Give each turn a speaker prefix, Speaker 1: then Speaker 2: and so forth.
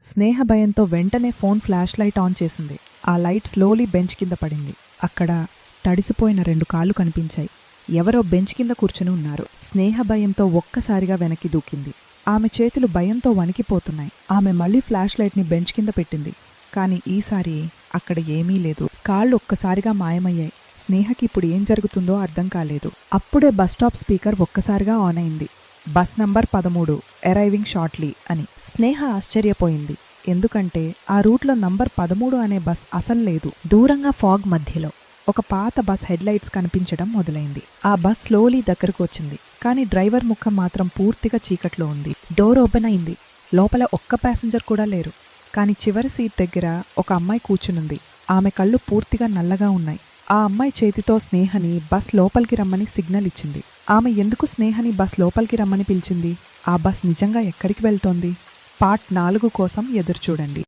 Speaker 1: స్నేహ భయంతో వెంటనే phone flash light on చేసింది. ఆ లైట్ స్లోలీ బెంచ్ కింద పడింది. అక్కడ తడిసిపోయిన 2 కాళ్ళు కనిపించాయి. ఎవరో బెంచ్ కింద కూర్చుని ఉన్నారు. స్నేహ భయంతో ఒక్కసారిగా వెనక్కి దూకింది. ఆమె చేతులు భయంతో వణికిపోతున్నాయి. ఆమె మళ్లీ ఫ్లాష్ లైట్ని బెంచ్ కింద పెట్టింది. కాని ఈసారి అక్కడ ఏమీ లేదు. కాళ్ళు ఒక్కసారిగా మాయమయ్యాయి. స్నేహకి ఇప్పుడు ఏం జరుగుతుందో అర్థం కాలేదు. అప్పుడే బస్టాప్ స్పీకర్ ఒక్కసారిగా ఆన్ అయింది. బస్ నంబర్ 13 అరైవింగ్ షార్ట్లీ అని. స్నేహ ఆశ్చర్యపోయింది. ఎందుకంటే ఆ రూట్లో నంబర్ 13 అనే బస్ అసలు లేదు. దూరంగా ఫాగ్ మధ్యలో ఒక పాత బస్ హెడ్లైట్స్ కనిపించడం మొదలైంది. ఆ బస్ స్లోలీ దగ్గరకు వచ్చింది. కానీ డ్రైవర్ ముఖం మాత్రం పూర్తిగా చీకట్లో ఉంది. డోర్ ఓపెన్ అయింది. లోపల ఒక్క ప్యాసింజర్ కూడా లేరు. కానీ చివరి సీట్ దగ్గర ఒక అమ్మాయి కూర్చునుంది. ఆమె కళ్ళు పూర్తిగా నల్లగా ఉన్నాయి. ఆ అమ్మాయి చేతితో స్నేహని బస్ లోపలికి రమ్మని సిగ్నల్ ఇచ్చింది. ఆమె ఎందుకు స్నేహని బస్ లోపలికి రమ్మని పిలిచింది? ఆ బస్ నిజంగా ఎక్కడికి వెళ్తోంది? పార్ట్ 4 కోసం ఎదురుచూడండి.